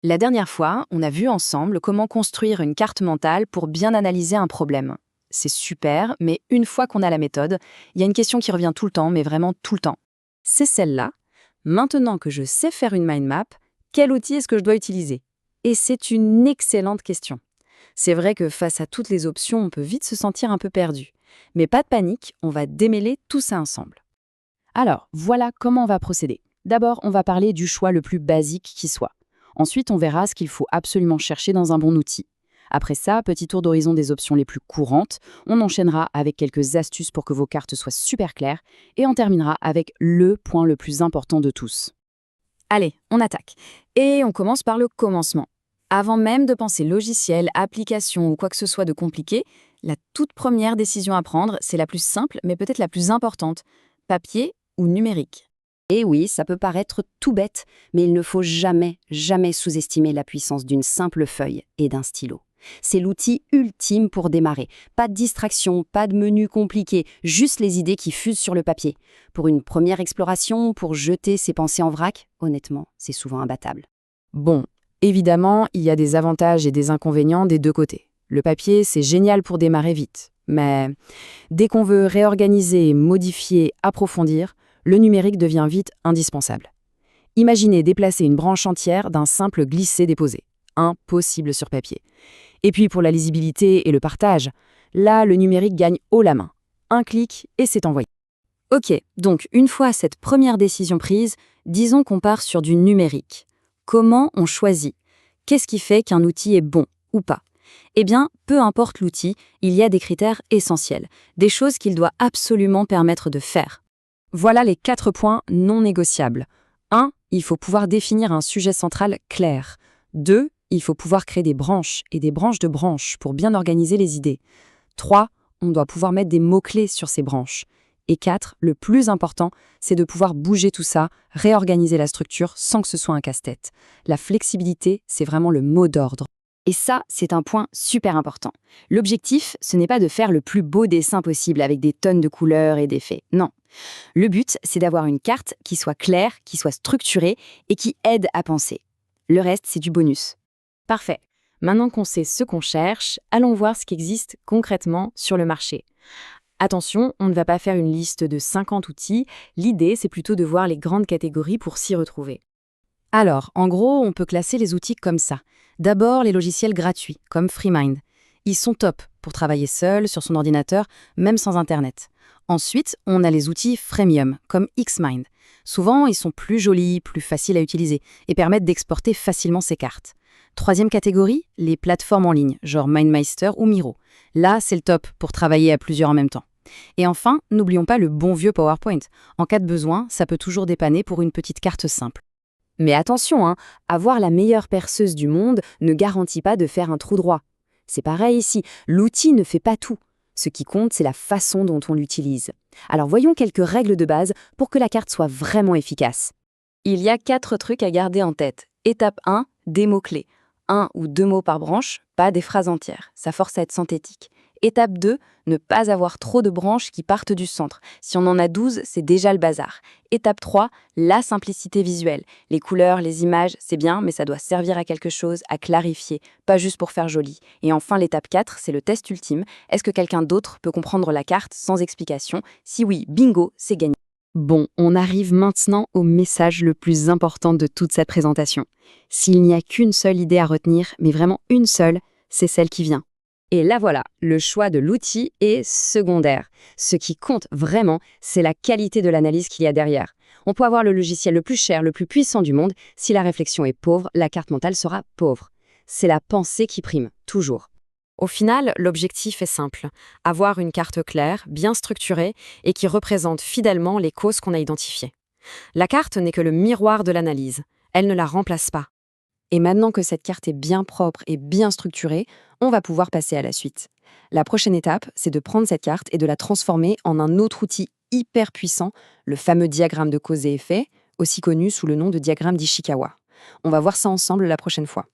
La dernière fois, on a vu ensemble comment construire une carte mentale pour bien analyser un problème. C'est super, mais une fois qu'on a la méthode, il y a une question qui revient tout le temps, mais vraiment tout le temps. C'est celle-là. Maintenant que je sais faire une mind map, quel outil est-ce que je dois utiliser? Et c'est une excellente question. C'est vrai que face à toutes les options, on peut vite se sentir un peu perdu. Mais pas de panique, on va démêler tout ça ensemble. Alors, voilà comment on va procéder. D'abord, on va parler du choix le plus basique qui soit. Ensuite, on verra ce qu'il faut absolument chercher dans un bon outil. Après ça, petit tour d'horizon des options les plus courantes, on enchaînera avec quelques astuces pour que vos cartes soient super claires et on terminera avec le point le plus important de tous. Allez, on attaque. Et on commence par le commencement. Avant même de penser logiciel, application ou quoi que ce soit de compliqué, la toute première décision à prendre, c'est la plus simple mais peut-être la plus importante. Papier ou numérique? Et oui, ça peut paraître tout bête, mais il ne faut jamais, jamais sous-estimer la puissance d'une simple feuille et d'un stylo. C'est l'outil ultime pour démarrer. Pas de distraction, pas de menu compliqué, juste les idées qui fusent sur le papier. Pour une première exploration, pour jeter ses pensées en vrac, honnêtement, c'est souvent imbattable. Bon, évidemment, il y a des avantages et des inconvénients des deux côtés. Le papier, c'est génial pour démarrer vite. Mais dès qu'on veut réorganiser, modifier, approfondir, le numérique devient vite indispensable. Imaginez déplacer une branche entière d'un simple glisser-déposer. Impossible sur papier. Et puis pour la lisibilité et le partage, là, le numérique gagne haut la main. Un clic et c'est envoyé. Ok, donc une fois cette première décision prise, disons qu'on part sur du numérique. Comment on choisit? Qu'est-ce qui fait qu'un outil est bon ou pas? Eh bien, peu importe l'outil, il y a des critères essentiels, des choses qu'il doit absolument permettre de faire. Voilà les 4 points non négociables. 1. Il faut pouvoir définir un sujet central clair. 2. Il faut pouvoir créer des branches et des branches de branches pour bien organiser les idées. 3. On doit pouvoir mettre des mots-clés sur ces branches. Et 4. Le plus important, c'est de pouvoir bouger tout ça, réorganiser la structure sans que ce soit un casse-tête. La flexibilité, c'est vraiment le mot d'ordre. Et ça, c'est un point super important. L'objectif, ce n'est pas de faire le plus beau dessin possible avec des tonnes de couleurs et d'effets. Non. Le but, c'est d'avoir une carte qui soit claire, qui soit structurée et qui aide à penser. Le reste, c'est du bonus. Parfait. Maintenant qu'on sait ce qu'on cherche, allons voir ce qui existe concrètement sur le marché. Attention, on ne va pas faire une liste de 50 outils, l'idée c'est plutôt de voir les grandes catégories pour s'y retrouver. Alors, en gros, on peut classer les outils comme ça. D'abord, les logiciels gratuits, comme FreeMind. Ils sont top pour travailler seul, sur son ordinateur, même sans Internet. Ensuite, on a les outils freemium, comme Xmind. Souvent, ils sont plus jolis, plus faciles à utiliser, et permettent d'exporter facilement ses cartes. Troisième catégorie, les plateformes en ligne, genre MindMeister ou Miro. Là, c'est le top pour travailler à plusieurs en même temps. Et enfin, n'oublions pas le bon vieux PowerPoint. En cas de besoin, ça peut toujours dépanner pour une petite carte simple. Mais attention, avoir la meilleure perceuse du monde ne garantit pas de faire un trou droit. C'est pareil ici, l'outil ne fait pas tout. Ce qui compte, c'est la façon dont on l'utilise. Alors voyons quelques règles de base pour que la carte soit vraiment efficace. Il y a 4 trucs à garder en tête. Étape 1, des mots-clés. 1 ou 2 mots par branche, pas des phrases entières. Ça force à être synthétique. Étape 2, ne pas avoir trop de branches qui partent du centre. Si on en a 12, c'est déjà le bazar. Étape 3, la simplicité visuelle. Les couleurs, les images, c'est bien, mais ça doit servir à quelque chose, à clarifier, pas juste pour faire joli. Et enfin, l'étape 4, c'est le test ultime. Est-ce que quelqu'un d'autre peut comprendre la carte sans explication? Si oui, bingo, c'est gagné. Bon, on arrive maintenant au message le plus important de toute cette présentation. S'il n'y a qu'une seule idée à retenir, mais vraiment une seule, c'est celle qui vient. Et là voilà, le choix de l'outil est secondaire. Ce qui compte vraiment, c'est la qualité de l'analyse qu'il y a derrière. On peut avoir le logiciel le plus cher, le plus puissant du monde, si la réflexion est pauvre, la carte mentale sera pauvre. C'est la pensée qui prime, toujours. Au final, l'objectif est simple, avoir une carte claire, bien structurée et qui représente fidèlement les causes qu'on a identifiées. La carte n'est que le miroir de l'analyse, elle ne la remplace pas. Et maintenant que cette carte est bien propre et bien structurée, on va pouvoir passer à la suite. La prochaine étape, c'est de prendre cette carte et de la transformer en un autre outil hyper puissant, le fameux diagramme de cause et effet, aussi connu sous le nom de diagramme d'Ishikawa. On va voir ça ensemble la prochaine fois.